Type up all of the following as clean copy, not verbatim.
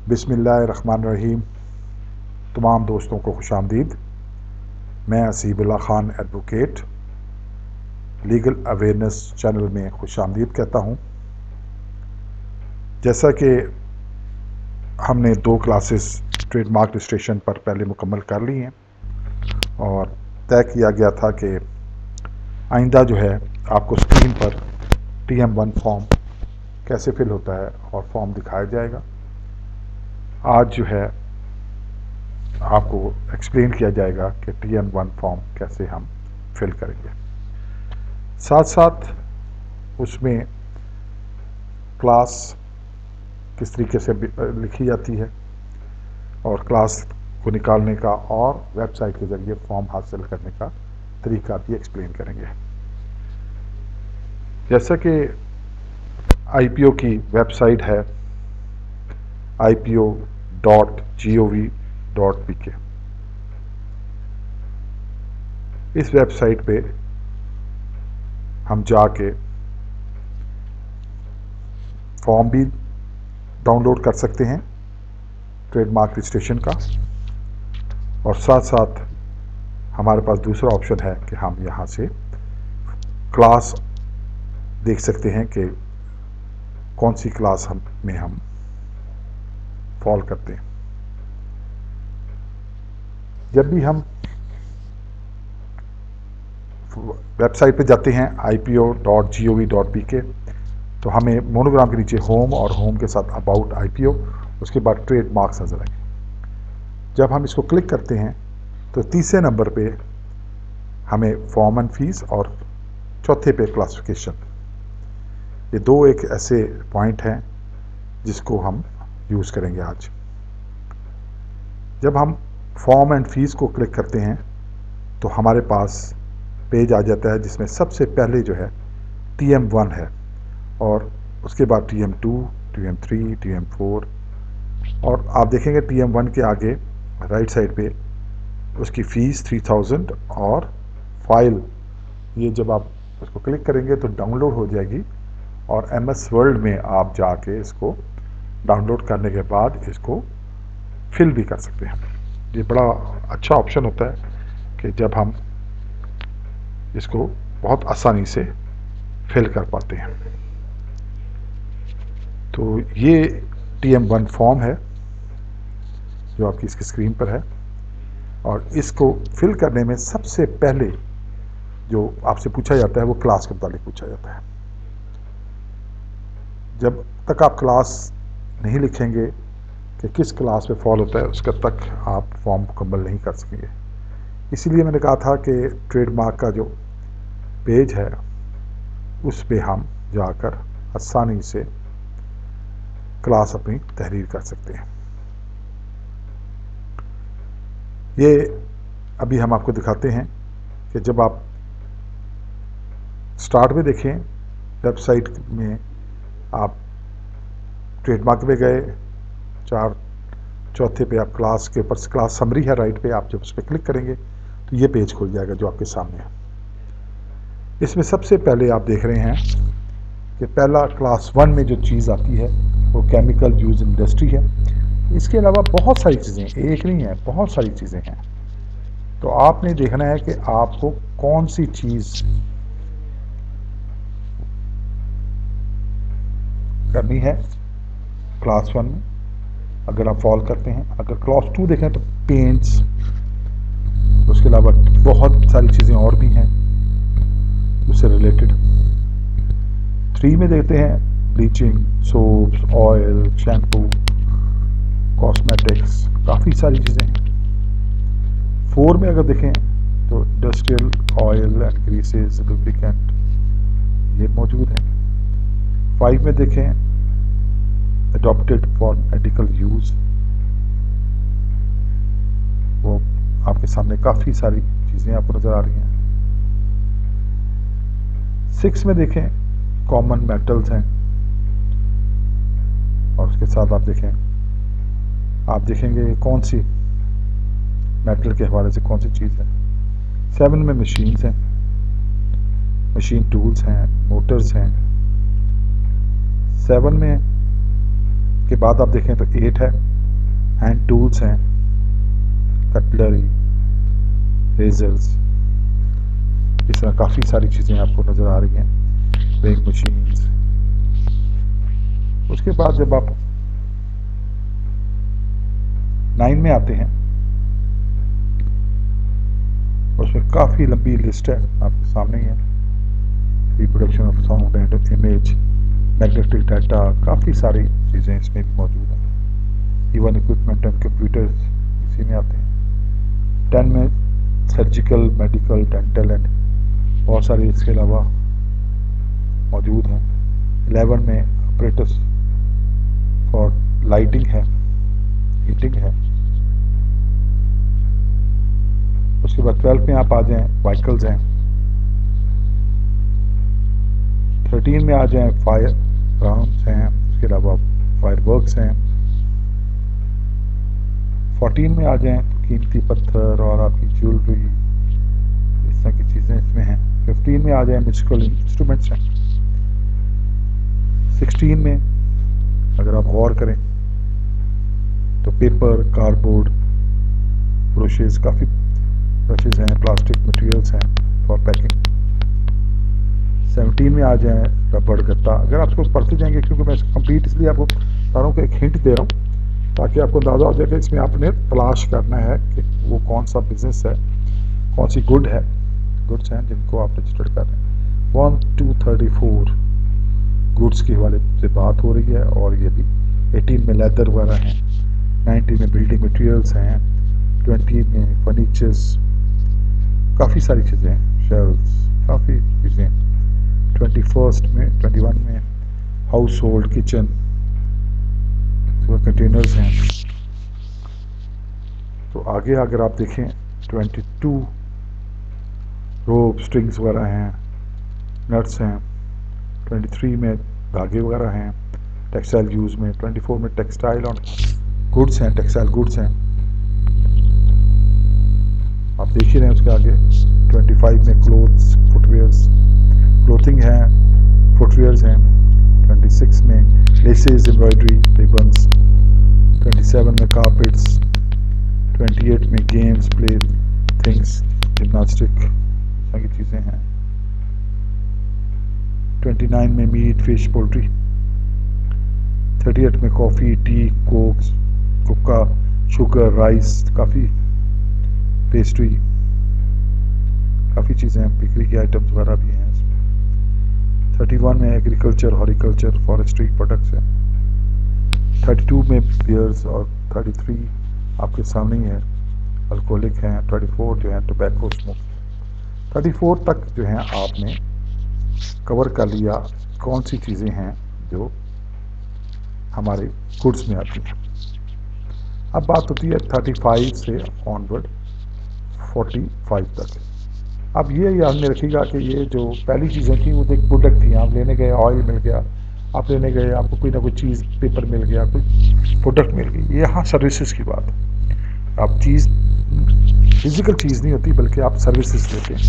बिस्मिल्लाहिर्रहमानिर्रहीम। तमाम दोस्तों को खुशामदीद। मैं Haseebullah Khan advocate legal awareness channel में खुशामदीद कहता हूँ। जैसा कि हमने 2 क्लासेस ट्रेडमार्क रजिस्ट्रेशन पर पहले मुकम्मल कर ली हैं और तय किया गया था कि आइंदा जो है आपको स्क्रीन पर TM1 फॉर्म कैसे फिल होता है और फॉर्म दिखाया जाएगा। आज जो है आपको एक्सप्लेन किया जाएगा कि TM1 फॉर्म कैसे हम फिल करेंगे। साथ साथ उसमें क्लास किस तरीके से लिखी जाती है और क्लास को निकालने का और वेबसाइट के ज़रिए फॉर्म हासिल करने का तरीका भी एक्सप्लेन करेंगे। जैसा कि IPO की वेबसाइट है ipo.gov.pk। इस वेबसाइट पे हम जाके फॉर्म भी डाउनलोड कर सकते हैं ट्रेडमार्क रजिस्ट्रेशन का, और साथ साथ हमारे पास दूसरा ऑप्शन है कि हम यहाँ से क्लास देख सकते हैं कि कौन सी क्लास में हम फॉल करते हैं। जब भी हम वेबसाइट पे जाते हैं ipo.gov.pk तो हमें मोनोग्राम के नीचे होम और होम के साथ अबाउट IPO, उसके बाद ट्रेडमार्क्स नजर आएंगे। जब हम इसको क्लिक करते हैं तो तीसरे नंबर पे हमें फॉर्म एंड फीस और चौथे पे क्लासिफिकेशन। ये 2 एक ऐसे पॉइंट हैं जिसको हम यूज़ करेंगे आज। जब हम फॉर्म एंड फीस को क्लिक करते हैं तो हमारे पास पेज आ जाता है जिसमें सबसे पहले जो है TM1 है और उसके बाद TM2, TM3, TM4, और आप देखेंगे TM1 के आगे राइट साइड पे उसकी फ़ीस 3000 और फाइल, ये जब आप उसको क्लिक करेंगे तो डाउनलोड हो जाएगी और MS वर्ल्ड में आप जाके इसको डाउनलोड करने के बाद इसको फिल भी कर सकते हैं। ये बड़ा अच्छा ऑप्शन होता है कि जब हम इसको बहुत आसानी से फिल कर पाते हैं। तो ये TM1 फॉर्म है जो आपकी इसकी स्क्रीन पर है, और इसको फिल करने में सबसे पहले जो आपसे पूछा जाता है वो क्लास के मुताबिक पूछा जाता है। जब तक आप क्लास नहीं लिखेंगे कि किस क्लास पे फॉल होता है उसका तक आप फॉर्म मुकम्मल नहीं कर सकेंगे। इसीलिए मैंने कहा था कि ट्रेडमार्क का जो पेज है उस पे हम जाकर आसानी से क्लास अपनी तहरीर कर सकते हैं। ये अभी हम आपको दिखाते हैं कि जब आप स्टार्ट में देखें वेबसाइट में, आप ट्रेडमार्क पे गए, चौथे पे आप क्लास के ऊपर क्लास समरी है राइट पे, आप जब उस पर क्लिक करेंगे तो ये पेज खुल जाएगा जो आपके सामने है। इसमें सबसे पहले आप देख रहे हैं कि पहला क्लास 1 में जो चीज़ आती है वो केमिकल यूज इंडस्ट्री है। इसके अलावा बहुत सारी चीज़ें, एक नहीं है, बहुत सारी चीज़ें हैं। तो आपने देखना है कि आपको कौन सी चीज़ करनी है क्लास 1 में अगर आप फॉल करते हैं। अगर क्लास 2 देखें तो पेंट्स, उसके अलावा बहुत सारी चीज़ें और भी हैं उससे रिलेटेड। 3 में देखते हैं bleaching, soaps, oil, shampoo, cosmetics, काफ़ी सारी चीज़ें हैं। 4 में अगर देखें तो इंडस्ट्रियल ऑयल एंड ग्रीसेस, लुब्रिकेंट, ये मौजूद हैं। 5 में देखें अडॉप्टेड फॉर मेडिकल यूज़, वो आपके सामने काफ़ी सारी चीज़ें आपको नज़र आ रही हैं। 6 में देखें कॉमन मेटल्स हैं, और उसके साथ आप देखेंगे कौन सी मेटल के हवाले से कौन सी चीज़ है। 7 में मशीन्स हैं, मशीन टूल्स हैं, मोटर्स हैं। 7 में उसके बाद आप देखें तो 8 है, हैंड टूल्स हैं, कटलरी, रेजर्स, इस तरह काफ़ी सारी चीज़ें आपको नज़र आ रही हैं, वेइंग मशीन्स। उसके बाद जब आप 9 में आते हैं, उसमें काफ़ी लंबी लिस्ट है, आपके सामने ही है। Reproduction of sound and image, magnetic data, काफ़ी सारी चीज़ें इसमें भी मौजूद हैं। इवन इक्विपमेंट एंड कंप्यूटर्स इसी में आते हैं। 10 में सर्जिकल, मेडिकल, डेंटल एंड बहुत सारे इसके अलावा मौजूद हैं। 11 में ऑपरेटर्स फॉर लाइटिंग है, हीटिंग है। उसके बाद 12 में आप आ जाएं, व्हीकल्स हैं। 13 में आ जाएं, फायर ग्राउंड्स हैं, उसके अलावा फायर वर्क्स हैं। 14 में आ जाएं, कीमती पत्थर और आपकी ज्वेलरी, इस तरह की चीज़ें इसमें हैं। 15 में आ जाएं, म्यूजिकल इंस्ट्रूमेंट्स हैं। 16 में अगर आप गौर करें तो पेपर, कार्डबोर्ड, ब्रशेज़, काफ़ी ब्रशेज़ हैं, प्लास्टिक मटेरियल्स हैं फॉर पैकिंग। 17 में आ जाए रबड़ गत्ता। अगर आप इसको पढ़ते जाएंगे, क्योंकि मैं कंप्लीट इसलिए आपको सारों को एक हिंट दे रहा हूँ ताकि आपको अंदाज़ा हो जाए कि इसमें आपने तलाश करना है कि वो कौन सा बिजनेस है, कौन सी गुड्स हैं जिनको आप रजिस्टर कर रहे हैं। 1 to 34 गुड्स के हवाले से बात हो रही है, और ये भी 18 में लेदर वगैरह हैं, 19 में बिल्डिंग मटेरियल्स हैं, 20 में फर्नीचर्स, काफ़ी सारी चीज़ें हैं, शेल्फ्स, काफ़ी चीज़ें। 21 में हाउस होल्ड, किचन, कंटेनर्स हैं। तो आगे अगर आप देखें 22 रोप, स्ट्रिंग्स वगैरह हैं, नट्स हैं। 23 में धागे वगैरह हैं, टेक्सटाइल यूज़ में। 24 में टेक्सटाइल और गुड्स हैं, टेक्सटाइल गुड्स हैं, आप देख ही रहे हैं। उसके आगे 25 में क्लोथ्स, फुटवेयर्स, क्लोथिंग है, फुटवेयर्स हैं। 26 में लेसेस, एम्ब्रॉयडरी, रिबन्स। 27 में कारपेट्स। 28 में गेम्स, प्ले थिंग्स, जिम्नास्टिक, इस तरह की चीज़ें हैं। 29 में मीट, फिश, पोल्ट्री। 38 में कॉफ़ी, टी, कोक्स, कुक्का, शुगर, राइस, काफ़ी पेस्ट्री, काफ़ी चीज़ें हैं, बेकरी के आइटम्स वगैरह भी हैं इसमें। 31 में एग्रीकल्चर, हॉर्टिकल्चर, फॉरेस्ट्री प्रोडक्ट्स हैं। 32 में बियर्स, और 33 आपके सामने ही है, अल्कोहलिक हैं। 34 जो है टोबैको, स्मोक। 34 तक जो है आपने कवर कर लिया कौन सी चीज़ें हैं जो हमारे गुड्स में आती हैं। अब बात होती है 35 से ऑनवर्ड 45 तक। अब ये याद में रखिएगा कि ये जो पहली चीज़ें थी वो एक प्रोडक्ट थी, आप लेने गए, ऑयल मिल गया, आप लेने गए, आपको कोई ना कोई चीज़, पेपर मिल गया, कोई प्रोडक्ट मिल गई। ये यहाँ सर्विसेज की बात है। आप चीज़ फिजिकल चीज़ नहीं होती, बल्कि आप सर्विसेज लेते हैं।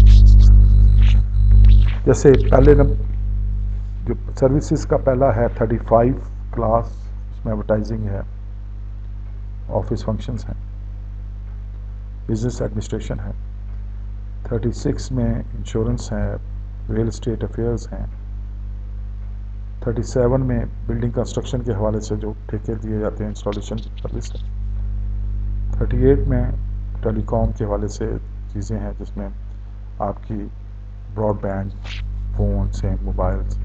जैसे पहले जो सर्विसेज का पहला है 35 क्लास, उसमें एडवर्टाइजिंग है, ऑफिस फंक्शंस हैं, बिजनेस एडमिनिस्ट्रेशन है। 36 में इंश्योरेंस है, रियल एस्टेट अफेयर्स हैं। 37 में बिल्डिंग कंस्ट्रक्शन के हवाले से जो ठेके दिए जाते हैं, इंस्टॉलेशन सर्विस है। 38 में टेलीकॉम के हवाले से चीज़ें हैं, जिसमें आपकी ब्रॉडबैंड, फ़ोन से मोबाइल्स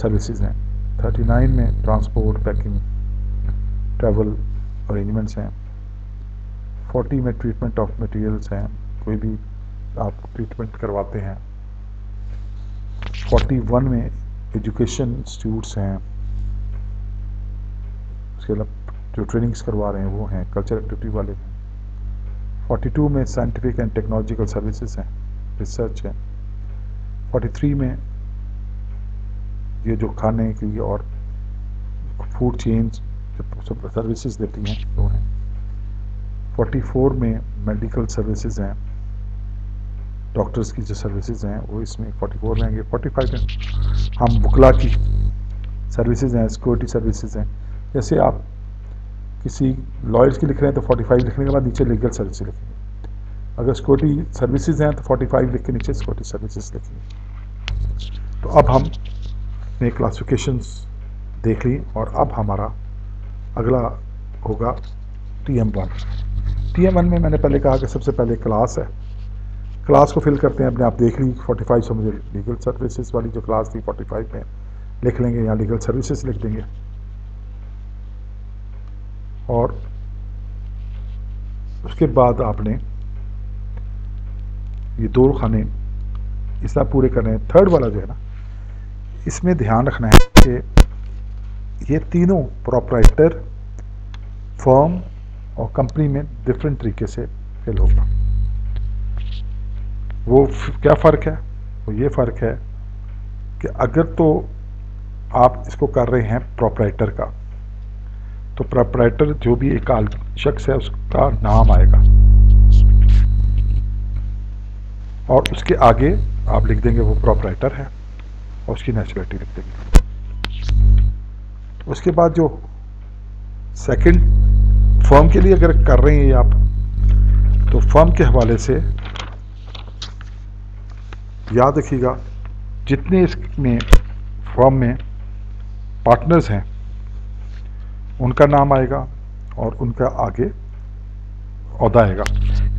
सर्विसेज हैं। 39 में ट्रांसपोर्ट, पैकिंग, ट्रैवल अरेंजमेंट्स हैं। 40 में ट्रीटमेंट ऑफ मटेरियल्स हैं, कोई भी आप ट्रीटमेंट करवाते हैं। 41 में एजुकेशन इंस्टीट्यूट्स हैं, उसके अलावा जो ट्रेनिंग्स करवा रहे हैं वो हैं, कल्चर एक्टिविटी वाले हैं। 42 में साइंटिफिक एंड टेक्नोलॉजिकल सर्विसेज हैं, रिसर्च है। 43 में ये जो खाने की और फूड चेन्स जो सर्विसेज देती हैं वो हैं। 44 में मेडिकल सर्विसेज हैं, डॉक्टर्स की जो सर्विसेज हैं वो इसमें 44 में आएंगे। 45 में हम वकला की सर्विसेज हैं, सिक्योरिटी सर्विसेज हैं, जैसे आप किसी लॉयर्स की लिख रहे हैं तो 45 लिखने के बाद नीचे लीगल सर्विस लिखेंगे। अगर सिक्योरिटी सर्विसेज हैं तो 45 लिख के नीचे सिक्योरिटी सर्विसेज लिखेंगे। तो अब हमने क्लासिफिकेशंस देख ली और अब हमारा अगला होगा TM1। TM1 में मैंने पहले कहा कि सबसे पहले क्लास है, क्लास को फिल करते हैं। अपने आप देख ली 45 से मुझे लीगल सर्विसेज वाली जो क्लास थी 45 में लिख लेंगे, यहाँ लीगल सर्विसेज लिख देंगे। और उसके बाद आपने ये दो खाने इस तरह पूरे करने हैं। थर्ड वाला जो है ना, इसमें ध्यान रखना है कि ये तीनों प्रोप्राइटर, फर्म और कंपनी में डिफरेंट तरीके से फिल होगा। वो क्या फ़र्क है? वो ये फ़र्क है कि अगर तो आप इसको कर रहे हैं प्रोप्राइटर का, तो प्रोप्राइटर जो भी एक शख्स है उसका नाम आएगा और उसके आगे आप लिख देंगे वो प्रोप्राइटर है और उसकी नेशनलिटी लिख देंगे। उसके बाद जो सेकंड फर्म के लिए अगर कर रहे हैं आप, तो फर्म के हवाले से याद रखिएगा जितने इसमें फर्म में पार्टनर्स हैं उनका नाम आएगा और उनका आगे ओहदा आएगा।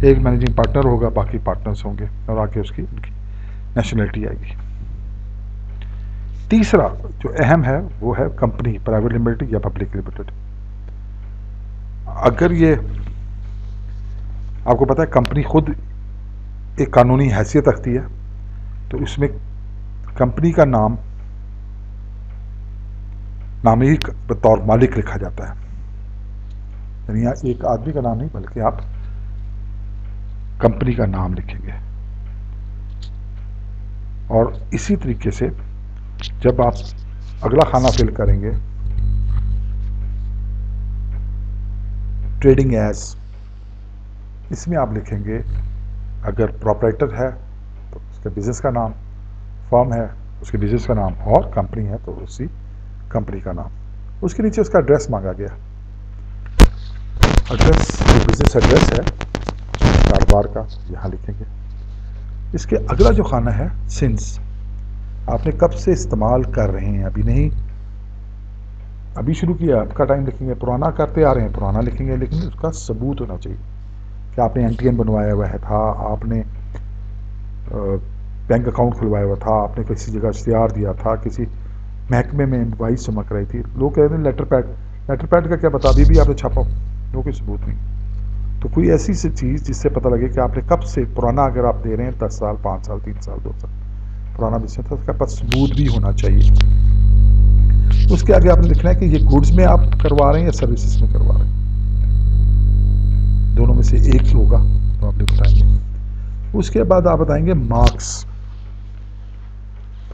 एक मैनेजिंग पार्टनर होगा, बाकी पार्टनर्स होंगे और आगे उसकी उनकी नेशनलिटी आएगी। तीसरा जो अहम है वो है कंपनी, प्राइवेट लिमिटेड या पब्लिक लिमिटेड। अगर ये आपको पता है कंपनी खुद एक कानूनी हैसियत रखती है, तो इसमें कंपनी का नाम नामी बतौर मालिक लिखा जाता है, यानी यहाँ एक आदमी का नाम नहीं बल्कि आप कंपनी का नाम लिखेंगे। और इसी तरीके से जब आप अगला खाना फिल करेंगे ट्रेडिंग एज, इसमें आप लिखेंगे अगर प्रोप्राइटर है तो उसके बिजनेस का नाम, फर्म है उसके बिजनेस का नाम और कंपनी है तो उसी कंपनी का नाम। उसके नीचे उसका एड्रेस मांगा गया, एड्रेस जो बिजनेस एड्रेस है कारोबार का यहाँ लिखेंगे। इसके अगला जो खाना है सिंस, आपने कब से इस्तेमाल कर रहे हैं, अभी नहीं अभी शुरू किया आपका टाइम लिखेंगे, पुराना करते आ रहे हैं पुराना लिखेंगे, लेकिन उसका सबूत होना चाहिए कि आपने NTN बनवाया हुआ है था, आपने बैंक अकाउंट खुलवाया हुआ था, आपने किसी जगह इश्तिहार दिया था, किसी महकमे में इनवाइस चमक रही थी। लोग कह रहे हैं लेटर पैड का क्या पता, अभी भी आपने छापा, वो कोई सबूत नहीं। तो कोई ऐसी सी चीज़ जिससे पता लगे कि आपने कब से पुराना, अगर आप दे रहे हैं 10 साल 5 साल 3 साल 2 साल पुराना बिजनेस था, उसका पास सबूत भी होना चाहिए। उसके आगे आपने लिखना है कि ये गुड्स में आप करवा रहे हैं या सर्विसेज में करवा रहे हैं, दोनों में से एक ही होगा तो आपने बताएंगे। उसके बाद आप बताएंगे मार्क्स,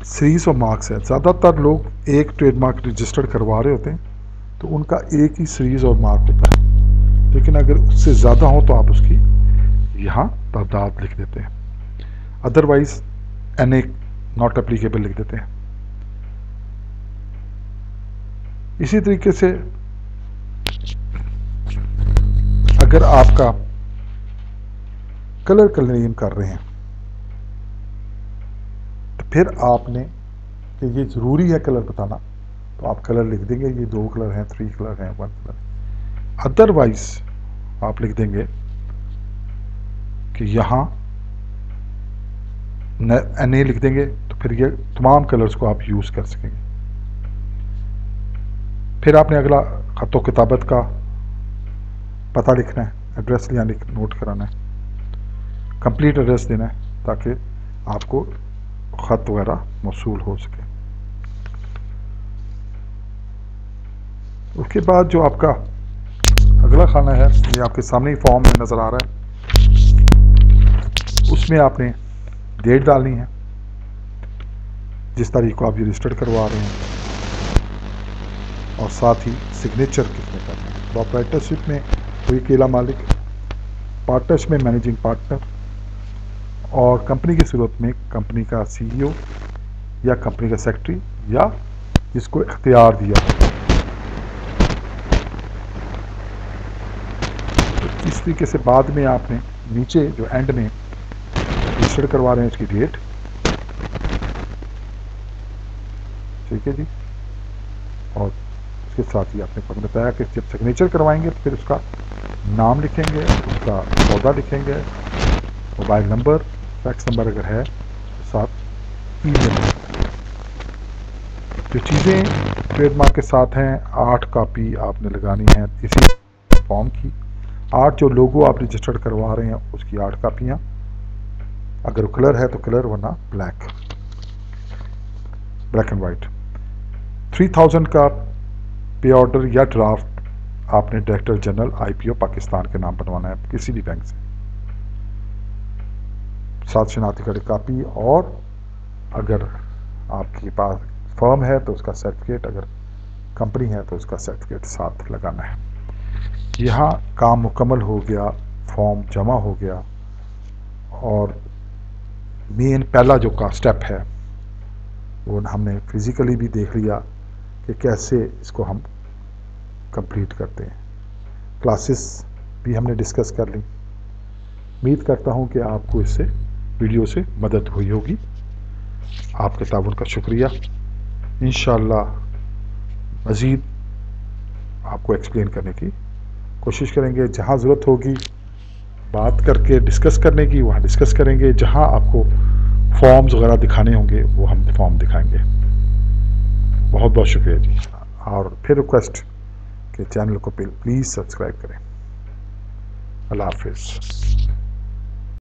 सीरीज ऑफ मार्क्स है। ज़्यादातर लोग एक ट्रेडमार्क रजिस्टर्ड करवा रहे होते हैं तो उनका एक ही सीरीज और मार्क होता है, लेकिन अगर उससे ज़्यादा हो तो आप उसकी यहाँ तादाद लिख देते हैं, अदरवाइज NA नॉट एप्लीकेबल लिख देते हैं। इसी तरीके से अगर आपका कलर क्लेम कर रहे हैं तो फिर आपने कि ये ज़रूरी है कलर बताना, तो आप कलर लिख देंगे, ये 2 कलर हैं, 3 कलर हैं, 1 कलर। अदरवाइज आप लिख देंगे कि यहाँ NA लिख देंगे, तो फिर ये तमाम कलर्स को आप यूज़ कर सकेंगे। फिर आपने अगला ख़त किताबत का पता लिखना है, एड्रेस यहाँ नोट कराना है, कंप्लीट एड्रेस देना है ताकि आपको ख़त वगैरह मौसूल हो सके। उसके बाद जो आपका अगला खाना है, ये आपके सामने ही फॉर्म में नज़र आ रहा है, उसमें आपने डेट डालनी है जिस तारीख को आप ये रजिस्टर्ड करवा रहे हैं, और साथ ही सिग्नेचर किसने करना है। प्रोप्राइटरशिप में कोई अकेला मालिक, पार्टनरशिप में मैनेजिंग पार्टनर, और कंपनी की सूरत में कंपनी का CEO या कंपनी का सेक्रेटरी या जिसको इख्तियार दिया है। इस तरीके से बाद में आपने नीचे जो एंड में रजिस्टर करवा रहे हैं उसकी डेट, ठीक है जी, और उसके साथ ही आपने बताया कि जब सिग्नेचर करवाएंगे तो फिर उसका नाम लिखेंगे, उसका पौधा लिखेंगे, मोबाइल नंबर, फैक्स नंबर अगर है तो साथ ईमेल। जो चीज़ें ट्रेडमार्क के साथ हैं 8 कॉपी आपने लगानी है इसी फॉर्म की। 8 जो लोगो आप रजिस्टर्ड करवा रहे हैं उसकी 8 कापियाँ, अगर कलर है तो कलर, वरना ब्लैक एंड वाइट। 3000 का पे ऑर्डर या ड्राफ्ट आपने डायरेक्टर जनरल IPO पाकिस्तान के नाम बनवाना है किसी भी बैंक से, 7 शनाख्ती कार्ड कापी, और अगर आपके पास फर्म है तो उसका सर्टिफिकेट, अगर कंपनी है तो उसका सर्टिफिकेट साथ लगाना है। यहाँ काम मुकम्मल हो गया, फॉर्म जमा हो गया, और मेन पहला जो का स्टेप है वो हमने फिज़िकली भी देख लिया कि कैसे इसको हम कंप्लीट करते हैं। क्लासेस भी हमने डिस्कस कर ली। उम्मीद करता हूँ कि आपको इससे वीडियो से मदद हुई होगी। आपके ताउन का शुक्रिया। इंशाअल्लाह मज़ीद आपको एक्सप्लेन करने की कोशिश करेंगे। जहाँ ज़रूरत होगी बात करके डिस्कस करने की, वहाँ डिस्कस करेंगे। जहाँ आपको फॉर्म्स वगैरह दिखाने होंगे वो हम फॉर्म दिखाएंगे। बहुत बहुत शुक्रिया जी, और फिर रिक्वेस्ट कि चैनल को प्लीज़ सब्सक्राइब करें। अल्लाह हाफिज़।